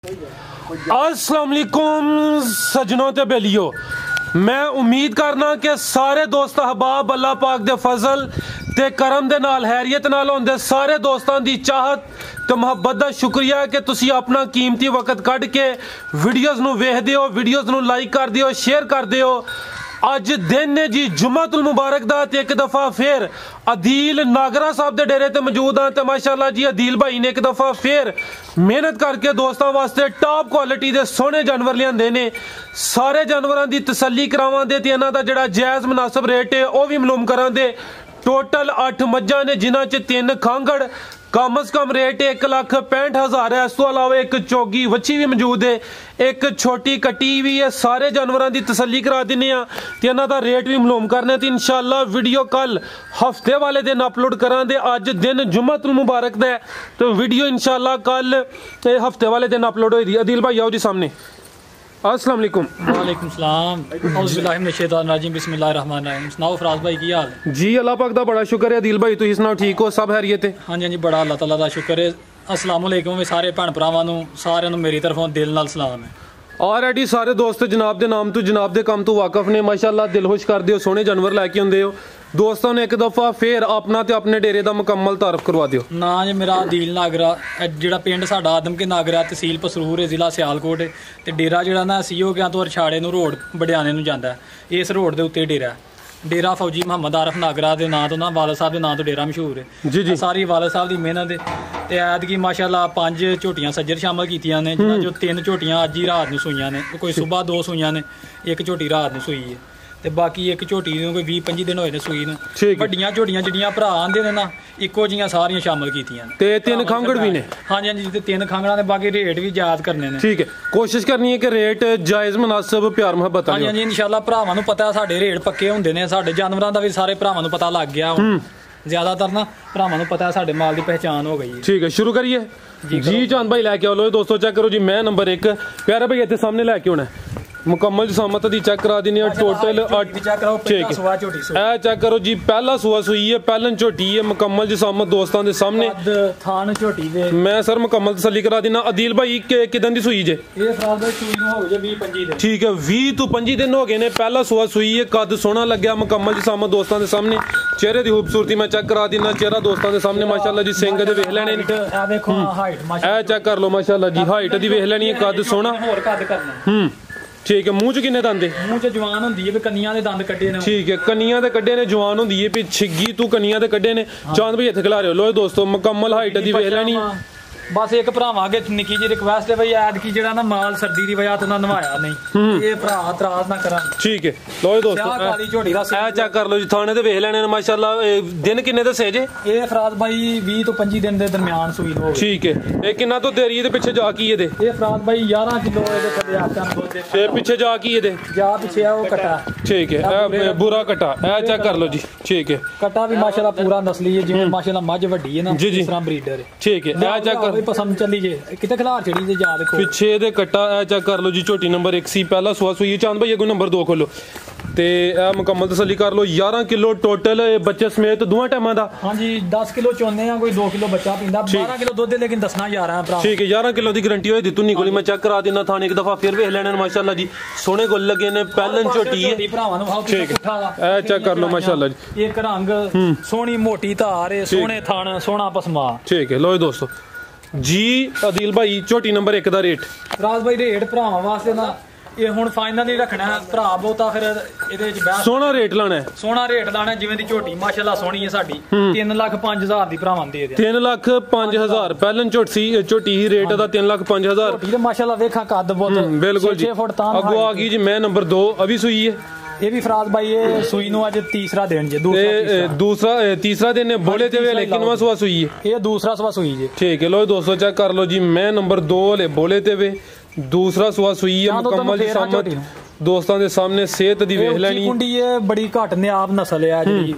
अस्सलाम वालेकुम सजनों ते बेलियो, मैं उम्मीद करना कि सारे दोस्त अहबाब अल्लाह पाक दे फजल ते करम दे नाल हैरियत नाल होंदे। सारे दोस्तां दी चाहत ते मुहब्बत दा शुक्रिया है कि तुसी अपना कीमती वक्त कढ़ के वीडियोज़ नू वेखदे हो, वीडियोज़ नू लाइक करदे हो, शेयर करदे हो। अज दिन ने जी जुम्मतुल मुबारक दा ते एक दफ़ा फिर अदील नागरा साहब दे डेरे ते मौजूद हाँ। माशाल्लाह जी अदील भाई ने एक दफ़ा फिर मेहनत करके दोस्तों वास्ते टॉप क्वालिटी दे सोहने जानवर लियां ने। सारे जानवरों की तसल्ली करावांदे ते इन्हां दा जिहड़ा जायज़ मुनासिब रेट है वह भी मालूम करांदे। टोटल 8 मज्जां ने जिन्हां च 3 खांगड़, कम अज कम रेट 1,65,000 है। इस तो अलावा एक चोगी वच्छी भी मौजूद है, एक छोटी कटी भी है। सारे जानवरों की तसल्ली करा देने ते इन्हां दा रेट भी मालूम करने ते इंशाअल्लाह वीडियो कल हफ्ते वाले दिन अपलोड करांगे। अज दिन जुम्मतुल मुबारक दा है तो वीडियो इंशाअल्लाह कल हफ्ते वाले दिन अपलोड होगी। अदील भाई आओ जी सामने। अस्सलाम वालेकुम। वालेकुम सलाम। औज़ुबिल्लाहि मिनश शैतानिर रजीम, बिस्मिल्लाहिर रहमानिर रहीम। सुनाओ फराज भाई की हाल है? जी अल्लाह पाक दा बड़ा शुक्र है। अदील भाई तुसीं सुनाओ, ठीक हो? सब हैरियत है? हाँ जी बड़ा अल्लाह ताला दा शुक्र है। अस्सलाम वालेकुम सारे भैन भरावां नूं, सारिआं नूं मेरी तरफों दिल नाल सलाम है। ऑलरेडी सारे दोस्त जनाब के नाम तो जनाब के काम तो वाकफ ने। माशाअल्लाह दिल खुश कर दियो, सोहने जानवर लैके आंदे हो। दोस्तों ने एक दफ़ा फिर अपना ते अपने डेरे का मुकम्मल तारफ करवा दियो। ना जी मेरा अदील नागरा, जिहड़ा पिंड साडा आदम के नागरा, तहसील पसरूर है, जिला सियालकोट है। ते डेरा जिहड़ा ना सीओ गया तो अरछाड़े नूं रोड बडियाने नूं जांदा है। इस रोड के उत्ते डेरा है। डेरा फौजी मुहम्मद आरिफ नागरा के नाम तो ना वालद साहब के नाम तो डेरा मशहूर है। जी जी सारी वालद साहब की मेहनत है। ते ऐतकी माशाअल्लाह 5 झोटियां सज्जर शामिल कीतियां ने, जिन्हां जो 3 झोटियां अज ही रात नूं सूईयां ने। कोई सुबह 2 सूईयां ने, एक झोटी रात नूं सूई है। ते बाकी एक झोटी नूं कोई 20-25 दिन होए ने सूई नूं। वड्डियां झोटियां जिहड़ियां भरा आंदे ने ना इक्को जिहियां सारियां शामिल कीतियां ने। ते 3 खांगड़ भी ने? हाँ जी हाँ जी, 3 खांगड़ां ने। बाकी रेट भी याद करने ने। ठीक है, कोशिश करनी है कि रेट जायज़ मुनासिब प्यार मुहब्बत। हाँ जी हाँ जी इंशाअल्लाह भरावां नूं पता साडे रेट पक्के हुंदे ने। साडे जानवरां दा भी सारे भरावां नूं पता लग गया हुण। ज्यादातर ना भरावां नूं पता साडे माल की पहचान हो गई है। ठीक है, शुरू करिए जी। चांद भाई लैके आओ। लो दोस्तों चेक करो जी, मैं नंबर 1 प्यारे भाई इतने सामने लैके आना है। मुकम्मल जसामत दी चेक करा देनी है। टोटल 8। ठीक है, ए चेक करो जी, पहला सुआ सुई है, पहलन झोटी है। मुकम्मल जसामत दोस्तों के सामने थान झोटी दे। मैं सर मुकम्मल तसल्ली करा देना। अदील भाई किदन दी सुई जे? ये फराज भाई सुई नूं हो गए 20-25 दिन। ठीक है, 20 तो 25 दिन हो गए ने। पहला सुआ सुई है, कद सोहना लग्या। मुकम्मल जसामत दोस्तों के सामने। चेहरे की खूबसूरती मैं चेक करा देना। चेहरा दोस्तों के सामने माशाअल्लाह जी। सिंग दे वेख लेने। ए चेक कर लो माशाअल्लाह जी, हाइट दी वेख लेनी है, कद सोहना। ठीक है, मुंह च किन्ने दंद? मुंह च जवान होंदी है, कन्नियां दे दंद कड्डे ने। ठीक है, कन्नियां दे कड्डे ने, जवान होंदी है। छिग्गी तू कन्नियां दे कड्डे ने। चांद भाई इत्थे खिला रहे हो। लो दोस्तों मुकम्मल हाइट दी वेख लेनी। बस एक भरावां अगे निक्की जी रिक्वेस्ट है भाई, ऐतकी जिहड़ा ना माल सर्दी की वजह तो ना नवाया नहीं, ये भरा तराज ना करन। ठीक है, लो दोस्तों ए चेक कर लो जी, थाने ते वेख लेने माशाअल्लाह। दिन किन्ने दसे जे? ये फराज भाई 20 तो 25 दिन दे दरमियान सूई हो। ठीक है, ये किन्ना तो देरी दे पिछे जा की ये? ये फराज भाई 11 किलो दे थल्ले आटा दुध दे। ते पिछे जा की ये? जा पिछे है वो कटा। ठीक है, ए बुरा कटा ए चेक कर लो जी। ठीक है, कटा भी माशाअल्लाह पूरा नस्ली है, जिवें माशाअल्लाह मज वड्डी है ना इस तरह ब्रीडर है। ठीक है, ए चेक कर पसंद चली जे किते खिलार चढ़ी जे जा देखो पिछे दे कटा। ए चेक कर लो जी, झोटी नंबर 1 सी, पहला सुआ सुई। चांद भाई कोई नंबर 2 खोलो ते मुकम्मल तसल्ली कर लो। 11 किलो टोटल बच्चे समेत दोवां टाइमां दा। हाँ जी 10 किलो चोने कोई 2 किलो बच्चा पींदा, 12 किलो दुध, लेकिन दसना 11 भरा। ठीक है, 11 किलो की गारंटी होई दित्तू निकोली। मैं चेक करा देना थाने एक दफा फिर वेख लेने माशाअल्लाह जी। सोने गुल लगे ने, पहलन झोटी है। ठीक है, ए चेक कर लो माशाअल्लाह जी। एक रंग सोहनी मोटी धार है, सोने थान, सोना पसमा। ठीक है, लो दोस्तों जी अदील भाई झोटी नंबर 1 का रेट? राज भाई रेट भरावां वास्ते ना ये हुण फाइनल ही रखना है। भरा बहुता फिर ਇਹਦੇ ਵਿੱਚ ਬਹਿਸ सोना रेट लाना है। सोना रेट लाना है, जिवें दी झोटी माशाअल्लाह सोहनी है साडी। 3,05,000 ਦੀ ਭਰਾਵਾਂ ਦੇ ਦੇ। 3,05,000 ਪਹਿਲਨ ਝੋਟੀ ही रेट ਦਾ 3,05,000। ਝੋਟੀ ਤੇ ਮਾਸ਼ਾਅल्लाह ਵੇਖਾਂ ਕੱਦ ਬਹੁਤ बिल्कुल जी। 6 ਫੁੱਟ ਤਾਂ अगो आ गई जी मैं नंबर 2 अभी सुई है। ये भी फराज भाई ये सुई नु आज तीसरा दिन जे। दूसरा तीसरा दिन है बोले थे, लेकिन वह सुबह सुई है। ये दूसरा सुबह सुई है। ठीक है, लो दोस्तों चेक कर लो जी, मैं नंबर 2 वाले बोले थे वे, दूसरा सुबह सुई है। मुकम्मल सामत दोस्तों के सामने सेहत दी वेख लेनी। कुंडी ये बड़ी घट नियाब नस्ल है जी।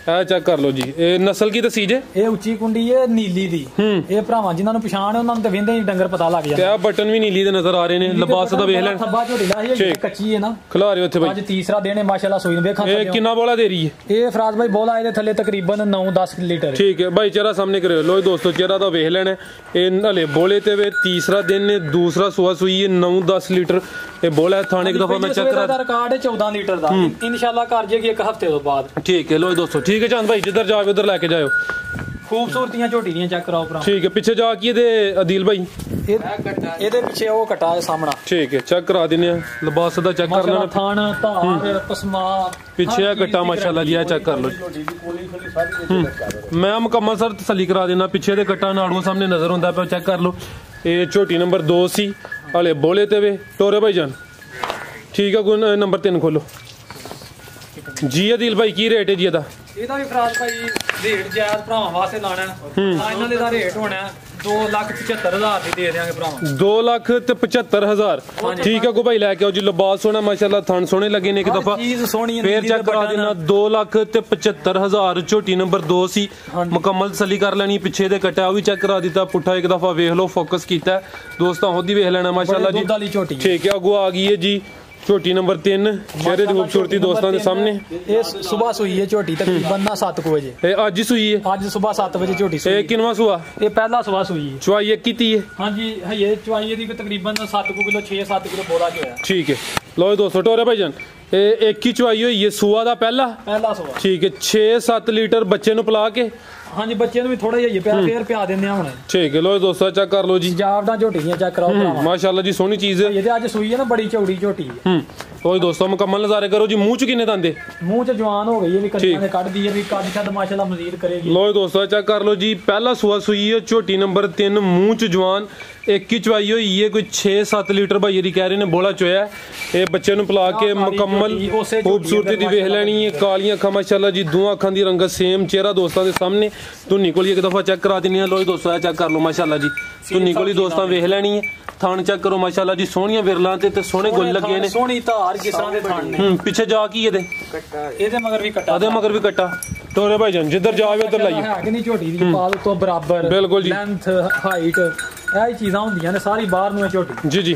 ਇਹ ਚੈੱਕ ਕਰ ਲਓ ਜੀ, ਇਹ ਨਸਲ ਕੀ ਦਸੀ ਜੇ? ਇਹ ਉੱਚੀ ਕੁੰਡੀ ਹੈ ਨੀਲੀ ਦੀ। ਇਹ ਭਰਾਵਾਂ ਜਿਨ੍ਹਾਂ ਨੂੰ ਪਛਾਣ ਹੈ ਉਹਨਾਂ ਨੂੰ ਤਾਂ ਵੇਂਦੇ ਹੀ ਡੰਗਰ ਪਤਾ ਲੱਗ ਜਾਂਦਾ। ਕਿਆ ਬਟਨ ਵੀ ਨੀਲੀ ਦੇ ਨਜ਼ਰ ਆ ਰਹੇ ਨੇ, ਲਿਬਾਸ ਦਾ ਵੇਖ ਲੈਣ। ਥੱਬਾ ਝੋਟੀ ਦਾ ਇਹ ਕੱਚੀ ਹੈ ਨਾ, ਖਿਲਾ ਰਹੇ ਉੱਥੇ ਬਾਈ। ਅੱਜ ਤੀਸਰਾ ਦਿਨ ਹੈ ਮਾਸ਼ਾਅੱਲਾ ਸੂਈ ਨੂੰ ਵੇਖਾਂ। ਇਹ ਕਿੰਨਾ ਬੋਲਾ ਦੇ ਰਹੀ ਹੈ? ਇਹ ਫਰਾਜ਼ ਭਾਈ ਬੋਲਾ ਇਹਦੇ ਥੱਲੇ ਤਕਰੀਬਨ 9-10 ਲੀਟਰ। ਠੀਕ ਹੈ ਭਾਈ, ਚਿਹਰਾ ਸਾਹਮਣੇ ਕਰਿਓ। ਲੋ ਦੋਸਤੋ ਚਿਹਰਾ ਤਾਂ ਵੇਖ ਲੈਣਾ। ਇਹ ਹਲੇ ਬੋਲੇ ਤੇ ਵੇ ਤੀਸਰਾ ਦਿਨ ਨੇ, ਦੂਸਰਾ ਸੂਆ ਸੂਈ ਹੈ, 9-10 ਲੀਟਰ ਇਹ ਬੋਲਾ ਹੈ। ਥਾਣੇ ਇੱਕ ਦਫਾ ਮੈਂ ਚੈੱਕ ਕਰਾ, ਰਿਕਾਰਡ ਹੈ 14 ਲੀਟਰ ਦਾ। ਇਨਸ਼ਾਅੱਲਾ ਕਰ ਜੇਗੀ ਇੱਕ ਹਫਤੇ ਤੋਂ ਬਾਅਦ। ਠੀਕ ਹੈ ਲੋ ਦੋਸਤੋ, ਠੀਕ ਹੈ ਚੰਦ ਭਾਈ, ਜਿੱਧਰ ਜਾਵੇ ਉਧਰ ਲੈ ਕੇ ਜਾਓ। ਖੂਬਸੂਰਤੀਆਂ ਝੋਟੀ ਦੀਆਂ ਚੈੱਕ ਕਰਾਓ ਭਰਾ। ਠੀਕ ਹੈ, ਪਿੱਛੇ ਜਾ ਕੇ ਇਹਦੇ ਅਦੀਲ ਭਾਈ ਇਹਦੇ ਪਿੱਛੇ ਉਹ ਕਟਾ ਹੈ ਸਾਹਮਣਾ। ਠੀਕ ਹੈ, ਚੈੱਕ ਕਰਾ ਦਿੰਦੇ ਆ। ਲਿਬਾਸ ਦਾ ਚੈੱਕ ਕਰ ਲੈਣਾ। ਥਾਣ ਧਾਰ ਪਸਮਾ ਪਿੱਛੇ ਆ ਕਟਾ ਮਾਸ਼ਾਅੱਲਾ ਜੀ, ਆ ਚੈੱਕ ਕਰ ਲਓ। ਮੈਂ ਮੁਕੰਮਲ ਸਰ ਤਸੱਲੀ ਕਰਾ ਦੇਣਾ। ਪਿੱਛੇ ਦੇ ਕਟਾ ਨਾੜੂਆਂ ਸਾਹਮਣੇ ਨਜ਼ਰ ਹੁੰਦਾ ਪਿਆ, ਚੈੱਕ ਕਰ ਲਓ। ਇਹ ਝੋਟੀ ਨੰਬਰ 2 ਸੀ, ਹਲੇ ਬੋਲੇ ਤੇ ਵੇ ਟੋਰੇ ਭਾਈ ਜਾਨ। ਠੀਕ ਹੈ, ਕੋਈ ਨੰਬਰ 3 ਖੋਲੋ ਜੀ। ਅਦੀਲ ਭਾਈ ਕੀ ਰੇਟ ਹੈ ਜੀ ਇਹਦਾ? ਇਹਦਾ ਵੀ ਫਰਾਜ਼ ਭਾਈ ਰੇਟ ਜਾਇਜ਼ ਭਰਾਵਾਂ ਵਾਸਤੇ ਲਾਣਾ। ਇਹਨਾਂ ਦੇ ਦਾ ਰੇਟ ਹੋਣਾ 2,75,000 ਦੀ ਦੇ ਦੇਾਂਗੇ ਭਰਾਵਾਂ। 2,75,000। ਠੀਕ ਹੈ, ਕੋ ਭਾਈ ਲੈ ਕੇ ਆਓ ਜੀ। ਲਿਬਾਸ ਸੋਹਣਾ ਮਾਸ਼ਾਅੱਲਾ, ਥਣ ਸੋਹਣੇ ਲੱਗੇ ਨੇ ਇੱਕ ਦਫਾ। ਚੀਜ਼ ਸੋਹਣੀ ਹੈ, ਫੇਰ ਚੈੱਕ ਕਰਾ ਦੇਣਾ। 2,75,000 ਝੋਟੀ ਨੰਬਰ 2 ਸੀ। ਮੁਕੰਮਲ ਤਸੱਲੀ ਕਰ ਲੈਣੀ। ਪਿੱਛੇ ਦੇ ਕਟਾ ਉਹ ਵੀ ਚੈੱਕ ਕਰਾ ਦਿੱਤਾ। ਪੁੱਠਾ ਇੱਕ ਦਫਾ ਵੇਖ ਲਓ, ਫੋਕਸ ਕੀਤਾ ਦੋਸਤਾਂ, ਉਹਦੀ ਵੇਖ ਲੈਣਾ ਮਾਸ਼ਾਅੱਲਾ ਜੀ। ਠੀਕ ਹੈ, ਅੱਗੋਂ ਆ ਗਈ ਹੈ ਜੀ ਝੋਟੀ ਨੰਬਰ 3। ਚਿਹਰੇ ਦੀ ਖੂਬਸੂਰਤੀ ਦੋਸਤਾਂ ਦੇ ਸਾਹਮਣੇ। ਇਹ ਸਵੇਰ ਸੂਈ ਹੈ ਝੋਟੀ, ਤਕਰੀਬਨ 7 ਵਜੇ। ਇਹ ਅੱਜ ਹੀ ਸੂਈ ਹੈ? ਅੱਜ ਸਵੇਰ 7 ਵਜੇ ਝੋਟੀ ਸੂਈ। ਇਹ ਕਿੰਨਵਾਂ ਸੂਆ? ਇਹ ਪਹਿਲਾ ਸਵੇਰ ਸੂਈ ਹੈ। ਚੁਆਈ ਇੱਕ ਕੀਤੀ ਹੈ? ਹਾਂਜੀ, ਹਈਏ ਚੁਆਈ ਦੀ ਤਕਰੀਬਨ 7 ਕਿਲੋ 6-7 ਕਿਲੋ ਬੋਲਾ ਚ ਹੋਇਆ। ਠੀਕ ਹੈ, ਲੋ ਦੋਸਤੋ ਟੋਰੇ ਭਾਈ ਜਾਨ, ਇਹ ਇੱਕ ਹੀ ਚੁਆਈ ਹੋਈ ਹੈ ਸੂਆ ਦਾ ਪਹਿਲਾ ਸੂਆ। ਠੀਕ ਹੈ, 6-7 ਲੀਟਰ ਬੱਚੇ ਨੂੰ ਪਿਲਾ ਕੇ। ਹਾਂਜੀ, ਬੱਚੇ ਨੂੰ ਵੀ ਥੋੜਾ ਜਿਹਾ ਪਿਆ, ਫੇਰ ਪਿਆ ਦਿੰਦੇ ਆ ਹੁਣ। ਠੀਕ ਹੈ, ਲੋ ਦੋਸਤੋ ਚੈੱਕ ਕਰ ਲਓ ਜੀ। ਜਾਬਦਾਂ ਝੋਟੀਆਂ ਚੈੱਕ ਕਰਾਓ ਭਰਾਵਾ, ਮਾਸ਼ਾਅੱਲਾ ਜੀ, ਸੋਹਣੀ ਚੀਜ਼ ਹੈ। ਇਹਦੇ ਅੱਜ ਸੂਈ ਹੈ ਨਾ, ਬੜੀ ਚੌੜੀ ਝੋਟੀ ਹੈ। ਲੋ ਦੋਸਤੋ ਮੁਕੰਮਲ ਨਜ਼ਾਰੇ ਕਰੋ ਜੀ। ਮੂੰਹ ਚ ਕਿੰਨੇ ਦੰਦੇ? ਮੂੰਹ ਚ ਜਵਾਨ ਹੋ ਗਈ ਹੈ, ਵੀ ਕੰਨਾਂ ਦੇ ਕੱਢਦੀ ਹੈ, ਵੀ ਕੱਦ ਛੱਡ ਮਾਸ਼ਾਅੱਲਾ ਮਜ਼ੀਦ ਕਰੇਗੀ। ਲੋ ਦੋਸਤੋ ਚੈੱਕ ਕਰ ਲਓ ਜੀ। ਪਹਿਲਾ ਸੂਆ ਸੂਈ ਹੈ ਝੋਟੀ ਨੰਬਰ 3, ਮੂੰਹ ਚ ਜਵਾਨ, ਇੱਕ ਹੀ ਚਵਾਈ ਹੋਈ ਹੈ। ਕੋਈ 6-7 ਲੀਟਰ ਭਾਈ ਦੀ ਕਹਿ ਰਹੇ ਨੇ ਬੋਲਾ ਚੋਇਆ। ਇਹ ਬੱਚੇ ਨੂੰ ਪਿਲਾ ਕੇ ਮੁਕੰਮਲ ਖੂਬਸੂਰਤੀ ਦੀ ਵੇਖ ਲੈਣੀ ਹੈ। ਕਾਲੀਆਂ ਅੱਖਾਂ ਮਾਸ਼ਾਅੱਲਾ ਜੀ, ਦੋਹਾਂ ਅੱਖਾਂ ਦੀ ਰੰਗਤ ਸੇਮ। ਚਿਹਰਾ ਦੋਸਤਾਂ ਦੇ ਸਾਹਮਣੇ। ਧੁੰਨੀ ਕੋਲ ਇੱਕ ਦਫਾ ਚੈੱਕ ਕਰਾ ਦਿੰਦੇ ਆ। ਲੋ ਦੋਸਤੋ ਚੈੱਕ ਕਰ ਲਓ ਮਾਸ਼ਾਅੱਲਾ ਜੀ, ਧੁੰਨੀ ਕੋਲ ਦੋਸਤਾਂ ਵੇਖ ਲੈਣੀ ਹੈ। ਥਣ ਚੈੱਕ ਕਰੋ ਮਾਸ਼ਾਅੱਲਾ ਜੀ, ਸੋਹਣੀਆਂ ਵਿਰਲਾਂ ਤੇ ਸੋਹਣੇ ਗੁੱਲ ਲੱਗੇ ਨੇ। ਸੋਹਣੀ ਧਾਰ ਕਿਸ ਤਰ੍ਹਾਂ ਦੇ ਥਣ ਨੇ। ਪਿੱਛੇ ਜਾ ਕੀ ਇਹਦੇ ਮਗਰ ਵੀ ਕੱਟਾ, ਇਹਦੇ ਮਗਰ ਵੀ ਕੱਟਾ। ਟੋਰੇ ਭਾਈ ਜਾਨ ਜਿੱਧਰ ਜਾਵੇ ਉਧਰ ਲਾਈਏ। ਹੈ ਕਿ ਨਹੀਂ ਝੋਟੀ ਦੀ ਪਾਲ ਤੋਂ ਬਰਾਬਰ, ਬਿਲਕੁਲ ਜੀ। ਲੈਂਥ, ਹਾਈਟ, ਇਹ ਚੀਜ਼ਾਂ ਹੁੰਦੀਆਂ ਨੇ ਸਾਰੀ ਬਾਹਰ ਨੂੰ ਝੋਟੀ। ਜੀ ਜੀ,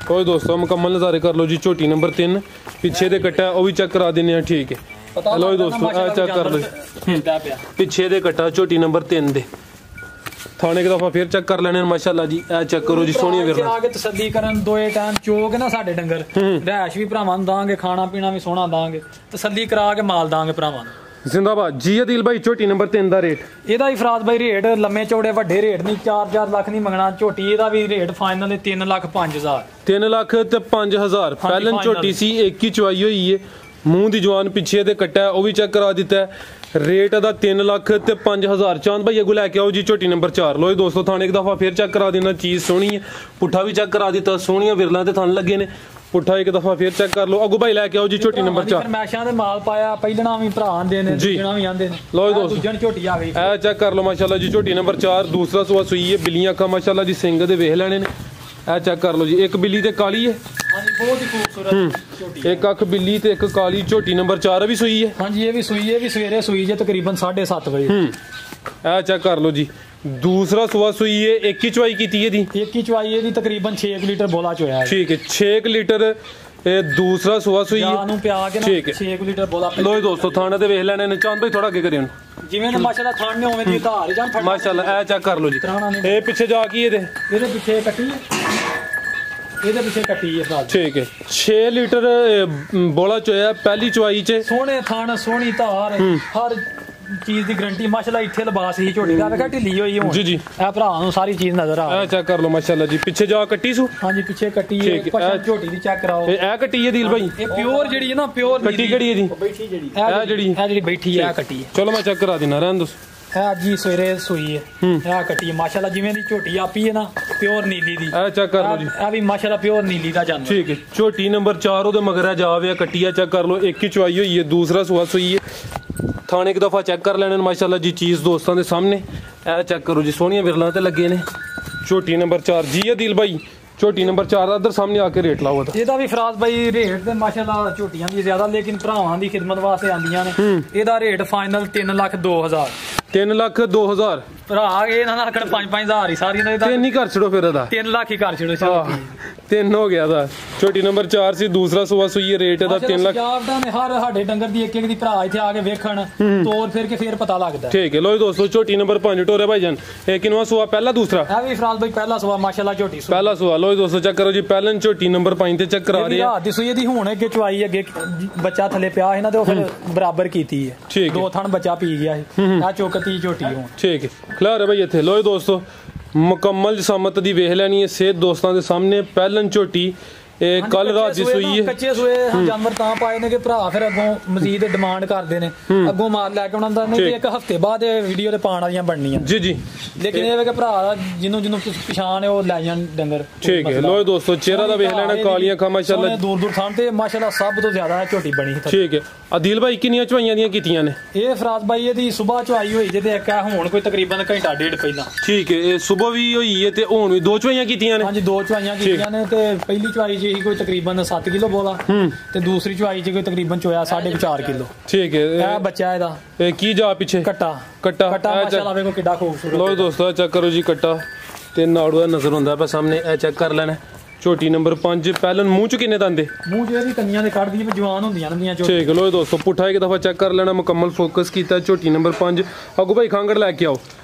ਕੋਈ ਦੋਸਤੋ ਮੁਕੰਮਲ ਨਜ਼ਾਰੇ ਕਰ ਲਓ ਜੀ। ਝੋਟੀ ਨੰਬਰ 3, ਪਿੱਛੇ ਦੇ ਕੱਟਾ ਉਹ ਵੀ ਚੈੱਕ ਕਰਾ ਦਿੰਦੇ ਆ। ਠੀਕ ਹੈ, ਲੋ ਦੋਸਤੋ ਆ ਚੈੱਕ ਕਰ ਲਓ ਪਿੱਛੇ ਦੇ ਕੱਟਾ ਝੋਟੀ ਨੰਬਰ 3 ਦੇ। ਥਾਣੇ ਇੱਕ ਦਫਾ ਫੇਰ ਚੈੱਕ ਕਰ ਲੈਣੇ ਮਾਸ਼ਾਅੱਲਾ ਜੀ। ਇਹ ਚੈੱਕ ਕਰੋ ਜੀ, ਸੋਹਣੀਆਂ ਵਿਰਲਾਂ। ਆ ਕੇ ਤਸੱਲੀ ਕਰਨ, 2 ਟਾਈਮ ਚੋਗ ਨਾ ਸਾਡੇ ਡੰਗਰ, ਰਹਿਸ਼ ਵੀ ਭਰਾਵਾਂ ਨੂੰ ਦਾਂਗੇ, ਖਾਣਾ ਪੀਣਾ ਵੀ ਸੋਹਣਾ ਦਾਂਗੇ, ਤਸੱਲੀ ਕਰਾ ਕੇ ਮਾਲ ਦਾਂਗੇ ਭਰਾਵਾਂ ਨੂੰ। ਜ਼ਿੰਦਾਬਾਦ ਜੀ। ਅਦੀਲ ਭਾਈ ਝੋਟੀ ਨੰਬਰ 3 ਦਾ ਰੇਟ? ਇਹਦਾ ਹੀ ਫਰਾਜ਼ ਭਾਈ ਰੇਟ ਲੰਮੇ ਚੌੜੇ ਵੱਡੇ ਰੇਟ ਨਹੀਂ, 4-4 ਲੱਖ ਨਹੀਂ ਮੰਗਣਾ ਝੋਟੀ। ਇਹਦਾ ਵੀ ਰੇਟ ਫਾਈਨਲ 3,05,000। 3,05,000। ਪਹਿਲਨ ਝੋਟੀ ਸੀ, ਇੱਕ ਹੀ ਚਵਾਈ ਹੋਈ ਹੈ। ਮੂੰਹ ਦੀ ਜਵਾਨ, ਪਿੱਛੇ ਦੇ ਕੱਟਾ ਉਹ ਵੀ ਚੈੱਕ ਕਰਾ ਦਿੱਤਾ। ਰੇਟ ਇਹਦਾ 3,05,000। ਚਾਂਦ ਭਾਈ ਅੱਗੋਂ ਲੈ ਕੇ ਆਓ ਜੀ ਝੋਟੀ ਨੰਬਰ 4। ਲੋ ਦੋਸਤੋ ਥਾਣੇ ਇੱਕ ਦਫਾ ਫੇਰ ਚੈੱਕ ਕਰਾ ਦੇਣਾ। ਚੀਜ਼ ਸੋਹਣੀ ਹੈ, ਪੁੱਠਾ ਵੀ ਚੈੱਕ ਕਰਾ ਦਿੱਤਾ। ਸੋਹਣੀਆਂ ਵਿਰਲਾਂ ਤੇ ਥਣ ਲੱਗੇ ਨੇ। ਪੁੱਠਾ ਇੱਕ ਦਫਾ ਫੇਰ ਚੈੱਕ ਕਰ ਲਓ। ਅੱਗੋਂ ਭਾਈ ਲੈ ਕੇ ਆਓ ਜੀ ਝੋਟੀ ਨੰਬਰ 4। ਫਰਮੈਸ਼ਾਂ ਦੇ ਮਾਲ ਪਾਇਆ, ਪਹਿਲਣਾ ਵੀ ਭਰਾ ਆਂਦੇ ਨੇ, ਦੂਜਣਾ ਵੀ ਆਂਦੇ ਨੇ। ਲੋ ਦੋਸਤੋ ਦੂਜਣ ਝੋਟੀ ਆ ਗਈ। ਇਹ ਚੈੱਕ ਕਰ ਲਓ ਮਾਸ਼ਾਅੱਲਾ ਜੀ। ਝੋਟੀ ਨੰਬਰ 4, ਦੂਸਰਾ ਸੂਆ ਸੂਈ ਹੈ। ਬਿੱਲੀਆਂ ਅੱਖਾਂ ਮਾਸ਼ਾਅੱਲਾ ਜੀ, ਸਿੰਘ ਦੇ ਵੇਖ ਲੈਣੇ ਨੇ। ਇਹ ਚੈੱਕ ਕਰ ਲਓ ਜੀ। ਇੱਕ ਬਿੱਲੀ ਤੇ ਕਾਲੀ ਹੈ। ਹਾਂਜੀ, ਬਹੁਤ ਹੀ ਖੂਬਸੂਰਤ ਝੋਟੀ। ਇੱਕ ਅੱਖ ਬਿੱਲੀ ਤੇ ਇੱਕ ਕਾਲੀ। ਝੋਟੀ ਨੰਬਰ 4 ਵੀ ਸੂਈ ਹੈ। ਹਾਂਜੀ, ਇਹ ਵੀ ਸੂਈ ਹੈ, ਵੀ ਸਵੇਰੇ ਸੂਈ ਜੇ ਤਕਰੀਬਨ 7:30 ਵਜੇ। ਇਹ ਚੈੱਕ ਕਰ ਲਓ ਜੀ। ਦੂਸਰਾ ਸੂਆ ਸੂਈ ਹੈ। ਇੱਕ ਹੀ ਚਵਾਈ ਕੀਤੀ ਇਹਦੀ? ਇੱਕ ਹੀ ਚਵਾਈ ਇਹਦੀ, ਤਕਰੀਬਨ 6 ਲੀਟਰ ਬੋਲਾ ਚ ਹੋਇਆ। ਠੀਕ ਹੈ, 6 ਲੀਟਰ ਇਹ ਦੂਸਰਾ ਸੂਆ ਸੂਈ ਹੈ। ਨੂੰ ਪਿਆ ਕੇ ਨਾ 6 ਲੀਟਰ ਬੋਲਾ। ਲੋ ਦੋਸਤੋ ਥਾਣੇ ਤੇ ਵੇਖ ਲੈਣੇ ਨੇ। ਚਾਂਦ ਭਾਈ ਥੋੜਾ ਅੱਗੇ ਕਰਿਓ ਜਿਵੇਂ ਮਾਸ਼ਾਅੱਲਾ ਥਾਣ ਨੇ ਉਵੇਂ ਦੀ ਧਾਰ ਜਾਂ ਮਾਸ਼ਾਅੱਲਾ। ਇਹ ਚੈੱਕ ਕਰ ਲਓ ਜੀ। ਇਹ ਪਿੱਛੇ ਜਾ ਕੀ ਇਹਦੇ ਪਿੱਛੇ ਕੱਟੀ ਹੈ, ਇਹਦੇ ਪਿੱਛੇ ਕੱਟੀ ਹੈ ਸਾਲ। ਠੀਕ ਹੈ, 6 ਲੀਟਰ ਬੋਲਾ ਚੋਇਆ ਪਹਿਲੀ ਚਵਾਈ ਚ। ਸੋਹਣੇ ਥਾਣ, ਸੋਹਣੀ ਧਾਰ, ਹਰ ਚੀਜ਼ ਦੀ ਗਾਰੰਟੀ ਮਾਸ਼ਾਅੱਲਾ। ਇੱਥੇ ਲਿਬਾਸ ਹੀ ਝੋਟੀ ਦਾ ਵੇਖਾ ਢਿੱਲੀ ਹੋਈ ਹੁਣ। ਜੀ ਜੀ, ਇਹ ਭਰਾ ਨੂੰ ਸਾਰੀ ਚੀਜ਼ ਨਜ਼ਰ ਆ। ਇਹ ਚੈੱਕ ਕਰ ਲਓ ਮਾਸ਼ਾਅੱਲਾ ਜੀ। ਪਿੱਛੇ ਜਾ ਕੱਟੀ ਸੂ? ਹਾਂਜੀ, ਪਿੱਛੇ ਕੱਟੀ ਹੈ। ਪਛਾਣ ਝੋਟੀ ਦੀ ਚੈੱਕ ਕਰਾਓ। ਇਹ ਕੱਟੀ ਹੈ ਦੀਲ ਭਾਈ? ਇਹ ਪਿਓਰ ਜਿਹੜੀ ਹੈ ਨਾ, ਪਿਓਰ ਕੱਟੀ ਕਿਹੜੀ ਇਹਦੀ? ਬੈਠੀ ਜਿਹੜੀ ਇਹ ਜਿਹੜੀ ਬੈਠੀ ਹੈ, ਕੱਟੀ ਹੈ। ਚਲੋ ਮੈਂ ਚੈੱਕ ਕਰਾ ਦਿੰਦਾ, ਰਹਿਣ ਦੋ। ਇਹ ਅੱਜ ਹੀ ਸਵੇਰੇ ਸੂਈ ਹੈ। ਇਹ ਕੱਟੀ ਹੈ ਮਾਸ਼ਾਅੱਲਾ, ਜਿਵੇਂ ਦੀ ਝੋਟੀ ਆਪੀ ਹੈ ਨਾ, ਪਿਓਰ ਨੀਲੀ ਦੀ। ਇਹ ਚੈੱਕ ਕਰ ਲਓ ਜੀ। ਇਹ ਵੀ ਮਾਸ਼ਾਅੱਲਾ ਪਿਓਰ ਨੀਲੀ ਦਾ ਜਾਨਵਰ। ਠੀਕ ਹੈ, ਝੋਟੀ ਨੰਬਰ 4 ਉਹਦੇ ਮਗਰ ਆ ਜਾਵੇ। ਕੱਟੀਆ ਚੈੱਕ ਕਰ ਲਓ। ਇੱਕ ਹੀ ਚਵਾਈ ਹੋਈ ਹੈ, ਦੂਸਰਾ ਸੂਆ ਸੂਈ ਹੈ। ਥਾਣੇ ਇੱਕ ਦਫਾ ਚੈੱਕ ਕਰ ਲੈਣੇ ਮਾਸ਼ਾਅੱਲਾ ਜੀ। ਚੀਜ਼ ਦੋਸਤਾਂ ਦੇ ਸਾਹਮਣੇ। ਇਹ ਚੈੱਕ ਕਰੋ ਜੀ, ਸੋਹਣੀਆਂ ਵਿਰਲਾਂ ਤੇ ਲੱਗੇ ਨੇ। ਝੋਟੀ ਨੰਬਰ 4 ਜੀ ਅਦੀਲ ਭਾਈ। ਝੋਟੀ ਨੰਬਰ 4 ਦਾ ਇੱਧਰ ਸਾਹਮਣੇ ਆ ਕੇ ਰੇਟ ਲਾਓ ਉਹਦਾ। ਇਹਦਾ ਵੀ ਫਰਾਜ਼ ਬਾਈ ਰੇਟ ਤੇ ਮਾਸ਼ਾਅੱਲਾ ਝੋਟੀਆਂ ਵੀ ਜ਼ਿਆਦਾ ਲੇਕਿਨ ਭਰਾਵਾਂ ਦੀ ਖਿਦਮਤ ਵਾਸਤੇ ਆਂਦੀਆਂ ਨੇ। ਇਹਦਾ ਰੇਟ ਫਾਈਨਲ 3,02,000। 3,02,000 ਭਰਾ ਇਹ ਨਾ ਆਖਣ 5-5 ਹਜ਼ਾਰ ਹੀ ਸਾਰੀਆਂ ਦਾ। ਤਿੰਨ ਹੀ ਕਰ ਛੜੋ ਫਿਰ ਇਹਦਾ। 3 ਲੱਖ ਹੀ ਕਰ ਛੜੋ। ਚਲੋ ਤਿੰਨ ਹੋ ਗਿਆ ਦਾ। ਝੋਟੀ ਨੰਬਰ 4 ਸੀ, ਦੂਸਰਾ ਸੂਆ ਸੂਈ ਰੇਟ ਇਹਦਾ 3 ਲੱਖ। ਨੇ ਹਰ ਸਾਡੇ ਡੰਗਰ ਦੀ ਇੱਕ ਦੀ ਭਰਾ ਇੱਥੇ ਆ ਕੇ ਵੇਖਣ ਤੋਰ ਫਿਰ ਕੇ ਫਿਰ ਪਤਾ ਲੱਗਦਾ। ਠੀਕ ਹੈ ਲੋ ਦੋਸਤੋ, ਝੋਟੀ ਨੰਬਰ 5 ਟੋਰੇ ਭਾਈਜਾਨ। ਇਹ ਕਿੰਨਵਾਂ ਸੂਆ? ਪਹਿਲਾ ਦੂਸਰਾ? ਇਹ ਵੀ ਫਰਾਜ਼ ਬਾਈ ਪਹਿਲਾ ਸੂਆ ਮਾਸ਼ਾਅੱਲਾ ਝੋਟੀ ਪਹਿਲਾ ਸੂਆ। ਲੋ ਦੋਸਤੋ ਚੈੱਕ ਕਰੋ ਜੀ, ਪਹਿਲਾਂ ਝੋਟੀ ਨੰਬਰ 5 ਤੇ ਚੈੱਕ ਕਰਾ ਰਹੇ ਆ। ਰਾਤ ਦੀ ਸੂਈ ਦੀ ਹੁਣ ਅੱਗੇ ਚਵਾਈ ਅੱਗੇ ਬੱਚਾ ਥੱਲੇ ਪਿਆ ਇਹਨਾਂ ਦੇ ਉਹ ਫਿਰ ਬਰਾਬਰ ਕੀਤੀ ਹੈ। 2 ਥਣ ਬੱਚਾ ਪੀ ਗਿਆ ਸੀ ਆ ਚੋਕਤੀ ਝੋਟੀ ਹੁਣ। ਠੀਕ ਹੈ ਖਿਲਾਰ ਭਾਈ ਇੱਥੇ। ਲੋ ਦੋਸਤੋ ਮੁਕੰਮਲ ਜਸਾਮਤ ਦੀ ਵੇਖ ਲੈਣੀ ਹੈ ਸੇਧ ਦੋਸਤਾਂ ਦੇ ਸਾਹਮਣੇ। ਪਹਿਲਾਂ ਝੋਟੀ ਇਹ ਕੱਲ ਰਾਤ ਦੀ ਸੂਈ ਹੈ। ਕੱਚੇ ਸੂਏ ਜਾਨਵਰ ਤਾਂ ਪਾਏ ਨੇ ਕਿ ਭਰਾ ਫਿਰ ਅੱਗੋਂ ਮਜ਼ੀਦ ਡਿਮਾਂਡ ਕਰਦੇ ਨੇ, ਅੱਗੋਂ ਮਾਲ ਲੈ ਕੇ ਉਹਨਾਂ ਦਾ ਨਹੀਂ ਇੱਕ ਹਫਤੇ ਬਾਅਦ ਇਹ ਵੀਡੀਓ ਤੇ ਪਾਉਣ ਵਾਲੀਆਂ ਬਣਨੀਆਂ ਜੀ ਜੀ। ਲੇਕਿਨ ਇਹ ਵੇ ਕਿ ਭਰਾ ਜਿਹਨੂੰ ਪਛਾਣ ਹੈ ਉਹ ਲੈ ਜਾਣ ਡੰਗਰ। ਠੀਕ ਹੈ ਲੋ ਦੋਸਤੋ ਚਿਹਰਾ ਦਾ ਵੇਖ ਲੈਣਾ, ਕਾਲੀਆਂ ਅੱਖਾਂ ਮਾਸ਼ਾਅੱਲਾ ਦੂਰ ਥਾਂ ਤੇ ਮਾਸ਼ਾਅੱਲਾ ਸਭ ਤੋਂ ਜ਼ਿਆਦਾ ਝੋਟੀ ਬਣੀ। ਠੀਕ ਹੈ ਆਦਿਲ ਭਾਈ ਕਿੰਨੀਆਂ ਚਵਾਈਆਂ ਦੀਆਂ ਕੀਤੀਆਂ ਨੇ? ਇਹ ਫਰਾਜ਼ ਭਾਈ ਇਹਦੀ ਸਵੇਰ ਚਵਾਈ ਹੋਈ ਜੇ ਤੇ ਇੱਕ ਹੈ ਹੁਣ ਕੋਈ ਤਕਰੀਬਨ ਘੰਟਾ ਡੇਢ ਪਹਿਲਾਂ। ਠੀਕ ਹੈ ਇਹ ਸਵੇਰ ਵੀ ਹੋਈ ਹੈ ਤੇ ਹੁਣ ਵੀ 2 ਚਵਾਈਆਂ ਕੀਤੀਆਂ ਨੇ? ਹਾਂਜੀ 2 ਚਵਾਈਆਂ ਕੀਤੀਆਂ ਨੇ ਤੇ ਪਹਿਲੀ ਚਵਾਈ ਜੀ ਕੋਈ ਤਕਰੀਬਨ 7 ਕਿਲੋ ਬੋਲਾ ਤੇ ਦੂਸਰੀ ਚਵਾਈ ਚ ਕੋਈ ਤਕਰੀਬਨ ਚੋਇਆ 4.5 ਕਿਲੋ। ਠੀਕ ਹੈ ਇਹ ਬੱਚਾ ਇਹਦਾ ਇਹ ਕੀ ਜਾ ਪਿੱਛੇ? ਕੱਟਾ ਮਾਸ਼ਾਅੱਲਾ ਵੇਖੋ ਕਿੱਡਾ ਖੂਬਸੂਰਤ। ਲੋ ਦੋਸਤੋ ਚੈੱਕ ਕਰੋ ਜੀ ਕੱਟਾ ਤੇ ਨਾੜੂਆ ਨਜ਼ਰ ਹੁੰਦਾ ਪਿਆ ਸਾਹਮਣੇ। ਇਹ ਚੈੱਕ ਕਰ ਲੈਣਾ। ਝੋਟੀ ਨੰਬਰ 5 ਪਹਿਲਾਂ ਮੂੰਹ ਚ ਕਿੰਨੇ ਦੰਦੇ? ਮੂੰਹ ਚ ਇਹਦੀ ਕੰਨੀਆਂ ਦੇ ਕੱਢਦੀ ਜਵਾਨ ਹੁੰਦੀਆਂ ਨੰਦੀਆਂ ਝੋਟੀ। ਠੀਕ ਲੋ ਦੋਸਤੋ ਪੁੱਠਾ ਇੱਕ ਦਫਾ ਚੈੱਕ ਕਰ ਲੈਣਾ, ਮੁਕੰਮਲ ਫੋਕਸ ਕੀਤਾ। ਝੋਟੀ ਨੰਬਰ 5 ਅੱਗੋਂ ਭਾਈ ਖਾਂਗੜ ਲੈ ਕੇ ਆਓ।